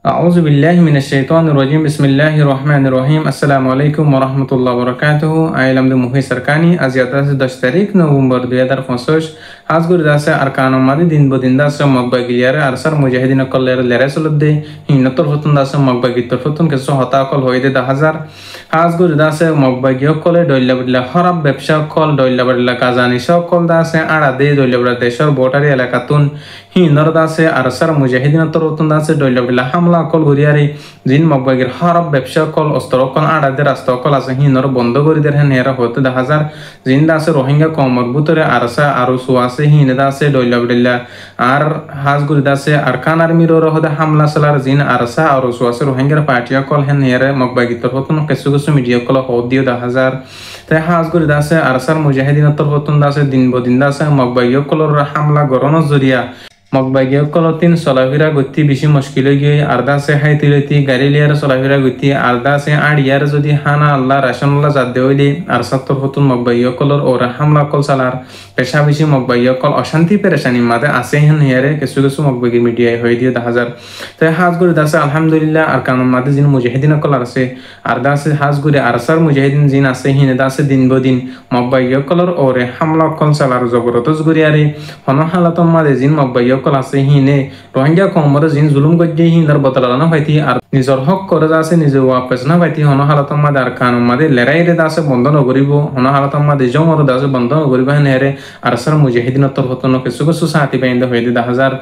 أعوذ بالله من الشيطان الرجيم بسم الله الرحمن الرحيم السلام عليكم ورحمة الله وبركاته أيلم دو مهي سركاني أزيادة 10 تاريخ نوفمبر 2025 হাজগুর দাসে আর কানম মাদি দিন বদিন দাসে মগবা গিলিয়ারে আরসার মুজাহিদিন কল্লের লেরাসুলদে হিনতর ফতুন দাসে মগবা গিতর ফতুন কেসো হতা কল হইদে 10000 হাজগুর দাসে মগবা গিয় কলে দইলা বদলা খরাব ব্যবসা কল দইলা বদলা কাজানি সকল দাসে আড়া দে দইলা বদলা দেশর বটারি এলাকাতুন হিনর দাসে আরসার মুজাহিদিন তর ফতুন দাসে দইলা বদলা হামলা কল গরিয়ারে জিন মগবা গির খরাব ব্যবসা কল অস্ত্র কল আড়া দে রাস্তা কল আছে হিনর বন্ধ করি দের হেরা হতে 10000 জিন দাসে রোহিঙ্গা কমর বুতরে আরসা আরো সুয়াসে হিনে দাসে দইলা বদলা আর হাজগুর দাসে আর কান আর্মির রহদে হামলা সালার জিন আরসা আর সুয়াসে রোহিঙ্গার পার্টিয়া কল হেন হেরে মগবা গিতর ফতুন কেসু কেসু মিডিয়া কল হদ দিও 10000 তাই হাজগুর দাসে আরসার মুজাহিদিন তর ফতুন দাসে দিন বদিন দাসে মগবা গিয় কলর হামলা গরনো জরিয়া মগবাগিয় কলতিন চলাফিরা গতি বেশি মুশকিল গিয়ে আরদাসে হাইতিলতি গাড়ি লিয়ার চলাফিরা গতি আরদাসে আড়িয়ার যদি হানা আল্লাহ রাশানুল্লাহ জাত দেওয়াইলি আর সত্তর হতুন মগবাগিয় কলর ওরা হামলা কল চালার পেশা বেশি মগবাগিয় কল অশান্তি পেরেশানি মাদে আছে হেন হেয়ারে কিছু কিছু মগবাগি মিডিয়ায় হয়ে দিয়ে 10000 তাই হাজগুড়ি দাসে আলহামদুলিল্লাহ আর কানুন মাদে জিন মুজাহিদিন কল আছে আরদাসে হাজগুড়ি আরসার মুজাহিদিন জিন আছে হিনে দাসে দিন বদিন মগবাগিয় কলর ওরে হামলা কল চালার জবরদস্ত গুরিয়ারে হন হালাতম মাদে জিন মগবাগিয় কল আছে হিনে রোহিঙ্গা কমর জিন জুলুম গজ্জে হিনার বদলানা হইতি আর নিজর হক করে আছে নিজে ওয়াপস না হইতি হন হালাতম মাদে আর কানুন মাদে লড়াইরে দাসে বন্ধ নগরিব হন হালাতম মাদে জমর দাসে বন্ধ নগরিব হেনে আরসার মুজাহিদিন তর হতন কিছু কিছু সাথী বাইন্দা হইতে 10000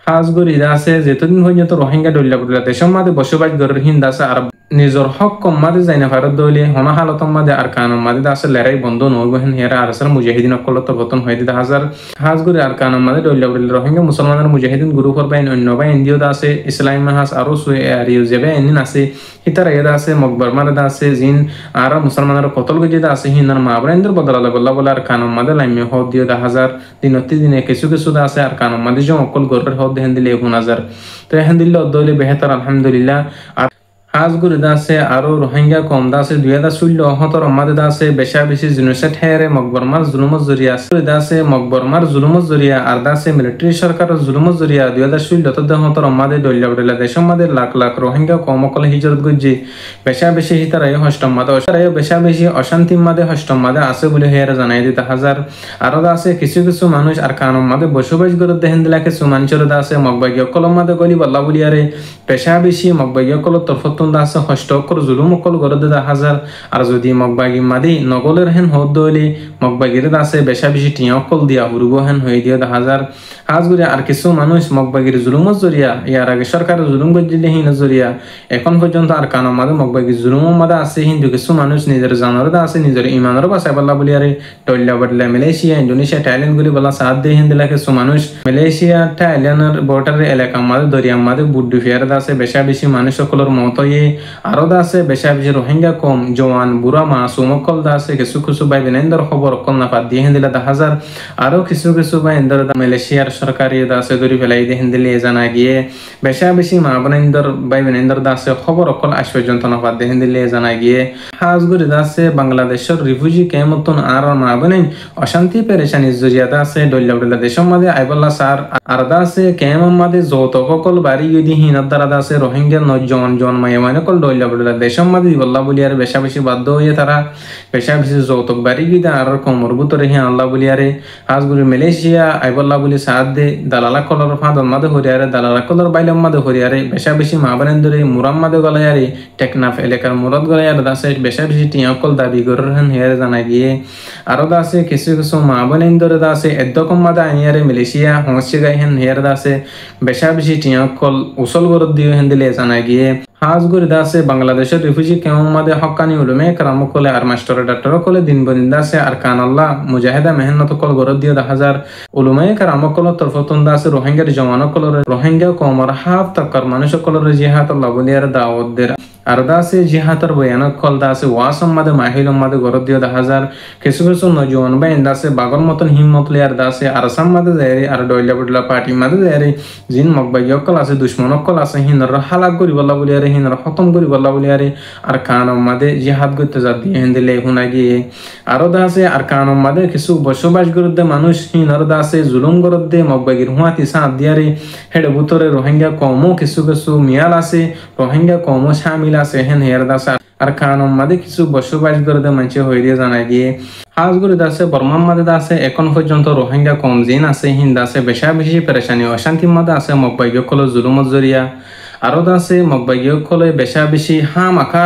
হাজগুড়ি দাসে যেতদিন পর্যন্ত রোহিঙ্গা ডল্লা বদলা দেশের মাদে বসবাস গরের হিন দাসে আর নিজর হক কম মাদে যাই না ভারত দৌলে হন হালতম মাদে আর কানুন মাদে দাসে লড়াই বন্ধ নইব হেন হেরা আরসার মুজাহিদিন কলতর হতন হইতে 10000 হাজগুড়ি আর কানুন মাদে ডল্লা বদলা রোহিঙ্গা মুসলমানের মুজাহিদিন গ্রুপ ফর বাইন অন্য বাই ইন্ডিও দাসে ইসলাম মাহাস আরো সুয়ে আর ইউজেবে এনিন আছে হিতার এদা আছে মকবর মারে দাসে জিন আর মুসলমানের কতল গজে দাসে হিনার মাবরেন্দ্র বদলালে বল্লা বলা আর কানুন মাদে লাইমে হদ দিও 10000 দিনতি দিনে কিছু কিছু দাসে আর কানুন মাদে জম অকল গরের হদ দেন দিলে 1000 তো হেন দিলে দৌলে বেহতর আলহামদুলিল্লাহ হাজগুড়ি দাসে আরো রোহিঙ্গা কম দাসে 2016 আমাদের দাসে বেশা বেশি জিনোসাইড হেরে মকবরমার জুলুমত জরিয়া দাসে মকবরমার জুলুমত জরিয়া আর দাসে মিলিটারি সরকারের জুলুমত জরিয়া 2016 আমাদের দল্লা বদলা দেশের মাঝে লাখ লাখ রোহিঙ্গা কম অকল হিজরত গজ্জি বেশা বেশি হিতারাই হষ্টম মাদে বেশা বেশি অশান্তি মাদে হষ্টম মাদে আছে বলে হেরে জানাই দিতে 1000 আরো দাসে কিছু কিছু মানুষ আর কানুন মাদে বসবাস করে দেহেন দিলা কিছু মানুষের দাসে মকবাগিয় কলম মাদে গলি বল্লা বলিয়ারে পেশা বেশি মকবাগিয় কল তরফত দাসে হষ্ট কর জুলুম কল গরে 10000 আর যদি মকবাগি মাদি নগলের হেন হদ দইলে মকবাগির দাসে বেশা বেশি টিয়া কল দিয়া হুরুব হেন হয়ে দিয়ে 10000 হাজগুড়ি আর কিছু মানুষ মকবাগির জুলুমত জরিয়া ইয়ার আগে সরকারের জুলুম গজ্জিলে হিন জরিয়া এখন পর্যন্ত আর কানো মাদে মকবাগি জুলুম মাদে আছে হিন্দু কিছু মানুষ নিজের জানার আছে নিজের ইমানের বাসায় বল্লা বলিয়ারে টয়লা বদলা মালয়েশিয়া ইন্দোনেশিয়া থাইল্যান্ড গুলি বলা সাথ দিয়ে হিন্দিলা কিছু মানুষ মালয়েশিয়া থাইল্যান্ডের বর্ডারের এলাকা মাদে দরিয়া মাদে বুড্ডু ফিয়ার দাসে বেশা বেশি মানুষ সকলের মত আরো দাসে বেশা বেশি রোহিঙ্গা কম জওয়ান বুড়া মাসুম কল দাসে কিছু কিছু বাই বিনেন্দর খবর কল না পাত দিয়ে হিন্দিলা 10000 আরো কিছু কিছু বাই ইন্দর মালয়েশিয়ার সরকারি দাসে দরি ফেলাই দিয়ে হিন্দিলে জানা গিয়ে বেশা বেশি মা বিনেন্দর বাই বিনেন্দর দাসে খবর কল আজ পর্যন্ত না পাত দিয়ে হিন্দিলে জানা গিয়ে হাজগুড়ি দাসে বাংলাদেশের রিফিউজি ক্যাম্পতন আর মা বিনেন অশান্তি পেরেশানি জরিয়া দাসে দল্লা বদলা দেশের মাঝে আইবল্লা সার আর দাসে ক্যাম্প মাঝে যত কল বাড়ি গিয়ে হিনার দ্বারা দাসে রোহিঙ্গা নজন জন মাইমানে কল দল্লা বদলা দেশের মাঝে বল্লা বলিয়ারে বেশা বেশি বাধ্য হয়ে তারা বেশা বেশি যৌতুক বাড়ি গিয়ে আর কমর বুতরে হি আল্লাহ বলিয়ারে হাজগুড়ি মালয়েশিয়া আইবল্লা বলি সাথ দে দালালা কলর ফাঁদন মাঝে হরিয়ারে দালালা কলর বাইলম মাঝে হরিয়ারে বেশা বেশি মা বানেন্দরে মুরাম মাঝে গলায়ারে টেকনাফ এলাকার মুরদ গলায়ারে দাসে বেশা বেশি টিয়া কল দাবি গরের হেন হেয়ারে জানা গিয়ে আরো দাসে কিছু কিছু মা বানেন্দরে দাসে এদকম মাদে আনিয়ারে মালয়েশিয়া হংসে গাই হেন হেয়ারে দাসে বেশা বেশি টিয়া কল উসল গরদ দিয়ে হেন দিলে জানা গিয়ে হাজগুড়ি দাসে বাংলাদেশের রিফিউজি ক্যাম্প মাদে হক্কানি উলুমে কেরাম কলে আর মাস্টার ডাক্তার কলে দিন বদিন দাসে আর কানাল্লাহ মুজাহিদা মেহনত কল গরদ দিয়ে 10000 উলুমে কেরাম কল তরফতন দাসে রোহিঙ্গার জওয়ান কল রোহিঙ্গা কমর হাফ তাকার মানুষ কল জিহাদ আল্লাহ বলিয়ার দাওয়াত দের আর দা আছে জিহাতর বয়ানক কল দা আছে ওয়াসম মাদে মাহিলম মাদে গরদ দিও 10,000 কিছু কিছু নজওয়ান বাইন দা আছে বাগর মতন হিম্মত লিয়ার দা আছে আর সাম মাদে যায়রে আর ডয়লা বডলা পার্টি মাদে যায়রে জিন মকবাইয়ক কল আছে দুশমনক কল আছে হিনর হালাক করি বল্লা বলিয়ারে হিনর খতম করি বল্লা বলিয়ারে আর কানম মাদে জিহাদ করতে যা দিয়ে হেন্দিলে হুনা গিয়ে আর দা আছে আর কানম মাদে কিছু বসবাস গরদে মানুষ হিনর দা আছে জুলুম গরদে মকবাইগির হুয়াতি সাথ দিয়ারে হেডে বুতরে রোহিঙ্গা কমও কিছু কিছু মিয়াল আছে রোহিঙ্গা কমও শামিল আছে হেন হের দা আর কানম মাদে কিছু বসবাস গরদে মানুষে হয়ে দিয়ে জানা গিয়ে হাজগুড়ি দাসে বর্মার মাদে আছে এখন পর্যন্ত রোহিঙ্গা কম জিন আছে হিন্দ আছে বেশা বেশি পেরেশানি অশান্তির মাদে আছে মকবাইগকল জুলুমত জরিয়া আরো আছে মকবাইগকলে বেশা বেশি হামাখা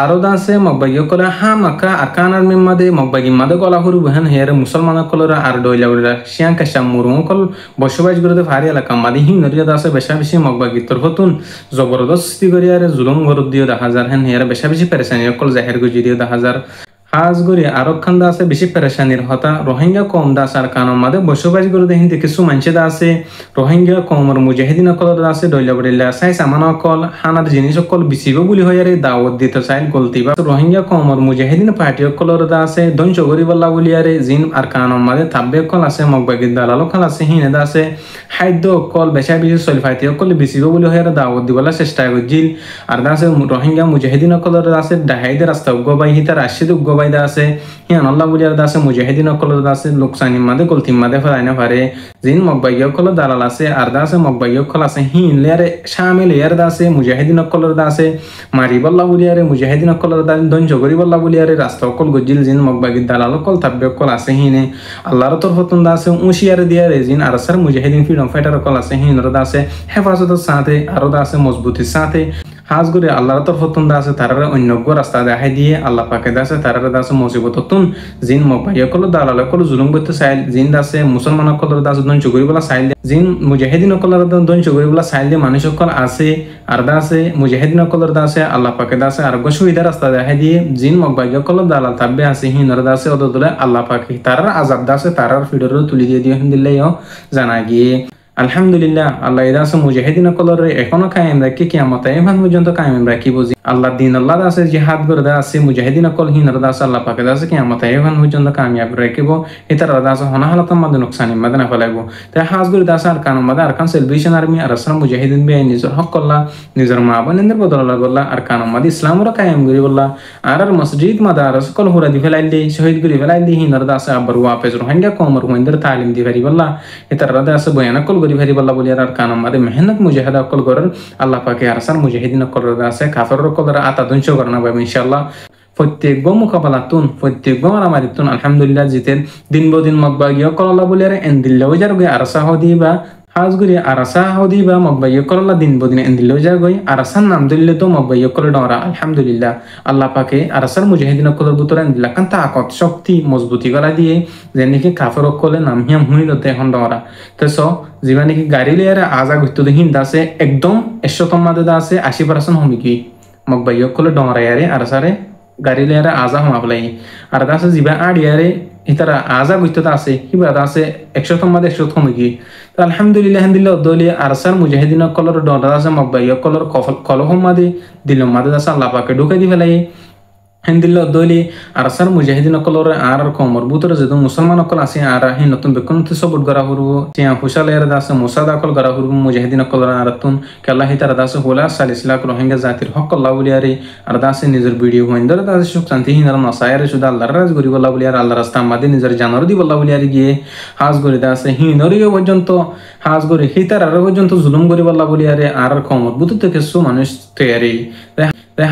আরো আছে মকবাইগকলে হামাখা আকানার মিমাদে মকবাইগি মাদে গলা হরু বহেন হের মুসলমানকলরা আর ডইলা উড়া শিয়াং কাশা মুরুকল বসবাস গরদে ফারি এলাকা মাদি হিন নরিয়া আছে বেশা বেশি মকবাইগি তরফতুন জবরদস্তি করিয়ারে জুলুম গরদ দিও 10,000 হেন হের বেশা বেশি পেরেশানি অকল জাহের গুজি দিও 10,000 হাজগুড়ি আরব খান দা আছে বেশি পেরেশানির হতা রোহিঙ্গা কম দাস আর কানম মাদে বসবাস গরদে হিন্দি কিছু মানুষে দা আছে রোহিঙ্গা কমর মুজাহিদিন অকল দা আছে ডইলা বড়িলা চাই সামান অকল হানার জিনিস অকল বিচিব বলি হইয়ারে দাওয়াত দিতে চাইল গলতিবা রোহিঙ্গা কমর মুজাহিদিন পার্টি অকল দা আছে দঞ্চ গরি বল্লা বলিয়ারে জিন আর কানম মাদে তাব্বে অকল আছে মকবাগির দালাল অকল আছে হিনে দা আছে খাদ্য অকল বেশা বেশি সলফাইতি অকল বিচিব বলি হইয়ারে দাওয়াত দিবলা চেষ্টা করছিল আর দা আছে রোহিঙ্গা মুজাহিদিন অকল দা আছে ডাহাইদে রাস্তা উগ্গবাই হিতার আশিদ উগ্গবাই আছে হিয়ান আল্লাহ বলিয়ার দাসে মুজাহিদিন অকল দাসে লোকসানি মাদে গলতি মাদে ফরাইনা পারে জিন মকবাইয় অকল দালাল আছে আর দাসে মকবাইয় অকল আছে হিন লেয়ারে শামিল ইয়ার দাসে মুজাহিদিন অকল দাসে মারি বল্লাহ বলিয়ারে মুজাহিদিন অকল দাস দন জগরি বল্লাহ বলিয়ারে রাস্তা অকল গজিল জিন মকবাগি দালাল অকল তাব্বে অকল আছে হিনে আল্লাহর তরফতুন দাসে উশিয়ারে দিয়ারে জিন আরসার মুজাহিদিন ফ্রিডম ফাইটার অকল আছে হিনর দাসে হেফাজতের সাথে আরো দাসে মজবুতির সাথে হাজগুড়ি আল্লাহর তরফতুন দাসে তারারে অন্যজ্ঞ রাস্তা দেখাই দিয়ে আল্লাহ পাকে দাসে তারারে দাসে মুসিবততুন জিন মকবাইয়কল দালাল অকল জুলুম করতে চাইল জিন দাসে মুসলমান অকল দাসে দন চুগুরি বলা চাইল জিন মুজাহিদিন অকল দন চুগুরি বলা চাইল দিয়ে মানুষ অকল আছে আর দাসে মুজাহিদিন অকল দাসে আল্লাহ পাকে দাসে আরোগ্য সুবিধা রাস্তা দেখাই দিয়ে জিন মকবাইয়কল দালাল তাব্বে আছে হিনর দাসে অদলে আল্লাহ পাকে তারার আজাব দাসে তারার ফিডর তুলি দিয়ে দিয়ে দিলেও জানা গিয়ে আলহামদুলিল্লাহ আল্লাহ ইদাসে মুজাহিদিন অকলরে এখনো কায়েম রাখি কিয়ামত এভান পর্যন্ত কায়েম রাখি বুঝি আল্লাহ দিন আল্লাহ দাসে জিহাদ করে দাসে মুজাহিদিন অকল হিনর দাসে আল্লাহ পাকে দাসে কিয়ামত এভান পর্যন্ত কামিয়াব রাখিব এটার দাসে হনা হালাত মাদে নুকসানি মাদে না ফেলাইব তাই হাজগুড়ি দাসে আর কান মাদে আর কান সেলভেশন আর্মি আর আসলাম মুজাহিদিন বে নিজের হক করলা নিজের মা বোনদের বদলা করলা আর কান মাদে ইসলামর কায়েম করি বললা আর মসজিদ মাদে আর সকল হুরা দি ফেলাই দি শহীদ করি ফেলাই দি হিনর দাসে আবার ওয়াপেস রোহিঙ্গা কমর হুইন্দের তালিম দি ফেরি বললা এটার দাসে বয়ান কল ভারি বল্লা বলি আর কানম মাদে মেহনত মুজাহিদ অকল করার আল্লাহ পাকে আরসার মুজাহিদিন অকল আছে কাফের অকল আতা দঞ্চ করনা পাবে ইনশাআল্লাহ প্রত্যেক মোকাবেলাতুন প্রত্যেক মারামারিতুন আলহামদুলিল্লাহ জিতেন দিন বদিন মকবাগি অকল আল্লাহ বলি আর এন্দিল্লা ওজার গই আরসা হদি বা হাজগুড়ি আরসা হদি বা মকবাগি অকল আল্লাহ দিন বদিন এন্দিল্লা ওজার গই আরসার নাম দিল্লে তো মকবাগি অকল ডরা আলহামদুলিল্লাহ আল্লাহ পাকে আরসার মুজাহিদিন অকলের বুতরে এন্দিল্লা কান তাকত শক্তি মজবুতি গলা দিয়ে যে নাকি কাফের অকলে নাম হিয়াম হুইলতে এখন ডরা তো যিবা নাকি গাড়ী লিয়ারে আজা গত্য হিন দাসে একদম 100 মাদে দাসে 80% হমিকি মকবাগি অকলে ডরায়ারে আরসারে গাড়ী লিয়ারে আজা হমাবলাই আর দাসে যিবা আড়িয়ারে ইতারা আজা গত্য আছে কিবা দাসে 100 মাদে 100 হমিকি তো আলহামদুলিল্লাহ দিল্লা দলি আরসার মুজাহিদিন অকলের ডরা আছে মকবাগি অকলের কলহ মাদে দিল মাদে দাসে আল্লাহ পাকে ঢুকাই দি ফেলাই হেন্দিল্লা দলি আরসার মুজাহিদিন অকলর আর কমর বুতরে যেহেতু মুসলমান অকল আছে আর হি নতুন বেকনতে সবুট গড়া হরব চিয়া হুসালের দাসে মুসাদ অকল গড়া হরব মুজাহিদিন অকলর আরতুন কেল্লাহি তার দাসে হোলা 40 লাখ রোহিঙ্গা জাতির হক আল্লাহ বলিয়ারে আর দাসে নিজের ভিডিও হইন্দর দাসে সুখ শান্তি হিনার নসায়ারে শুধু আল্লাহর রাজ গরি বল্লা বলিয়ার আল্লাহ রাস্তা আমাদে নিজের জানর দি বল্লা বলিয়ারে গিয়ে হাজ গরি দাসে হিনরিও পর্যন্ত হাজ গরি হিতার আর পর্যন্ত জুলুম গরি বল্লা বলিয়ারে আর কমর বুতু থেকে সু মানুষ তৈরি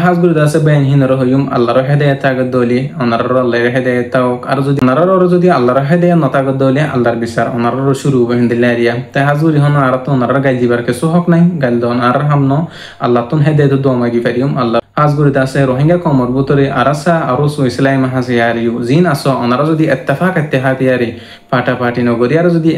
হাজগুড়ি দাসে বেন হিনর হইম আল্লাহর হেদায়েত আগদ দলি অনারর আল্লাহর হেদায়েত তাওক আর যদি অনারর যদি আল্লাহর হেদায়েত নতাগদ দলি আল্লাহর বিচার অনারর শুরু বেন দিলারিয়া তাই হাজগুড়ি হন আর তো অনারর গাইল দিবার কিছু হক নাই গাইল দন আর হামনো আল্লাহ তুন হেদায়েত দো মাগি পারিম আল্লাহ হাজগুড়িতে আছে রোহিঙ্গা কমর বুতরে আরাসা আরস ও ইসলাম হাসিয়ারিও জিন আসো ওনারা যদি ইত্তেফাক ইত্তেহাদিয়ারি পাটাপাটি নগরিয়ার যদি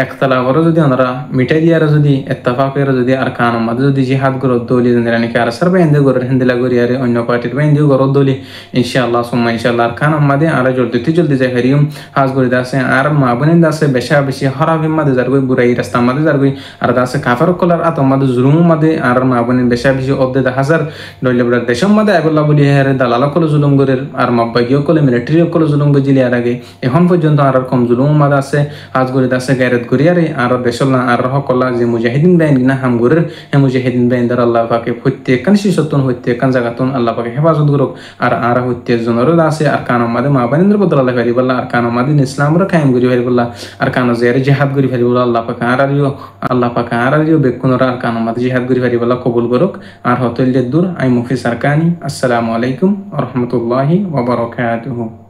একতলাবরও যদি ওনারা মিটাই দিয়ার যদি ইত্তেফাকের যদি আর কান মাঝে যদি জিহাদ গরত দলি জানি কি আর সার বাইন্দে গরের হিন্দিলা গরিয়ারে অন্য পার্টির বাইন্দেও গরত দলি ইনশাআল্লাহ সুম্মা ইনশাআল্লাহ আর কান মাঝে আর জলদি যায় হারিয়ম হাজগুড়িতে আছে আর মাবনিন আছে বেশা বেশি হরা ভিমাদে যার গই বুড়াই রাস্তা মাঝে যার গই আর আছে কাফার কলার আত মাঝে জুলুম মাঝে আর মাবনিন বেশা বেশি অব্দে হাজার ডইলে বুড়ার দেশম মাঝে আইবল্লাহ বলি হেরে দালালা কলে জুলুম গরের আর মাব্বাগিও কলে মিলিটারি কলে জুলুম বুঝিলি আর আগে এখন পর্যন্ত আর কম জুলুম মাঝে আছে হাজগুড়িতে আছে গায়রত গরিয়ারে আর দেশল্লা আর হকল্লা যে মুজাহিদিন বাইন না হাম গরের হে মুজাহিদিন বাইন দ্বারা আল্লাহ পাকে প্রত্যেকখান শিশতন প্রত্যেকখান জায়গাতন আল্লাহ পাকে হেফাজত করুক আর প্রত্যেক জনের আছে আর কান মাঝে মাবানিন্দ্র বদল আল্লাহ ফারিবাল্লাহ আর কান মাদিন ইসলামরা কায়েম করি ফারিবাল্লাহ আর কান জেয়ারে জিহাদ করি ফারিবাল্লাহ আল্লাহ পাকে আর বেকুনরা আর কান মাঝে জিহাদ করি ফারিবাল্লাহ কবুল করুক আর হতল দূর আই মুফি সারকানি আসসালামু আলাইকুম ওয়া রাহমাতুল্লাহি ওয়া বারাকাতুহু।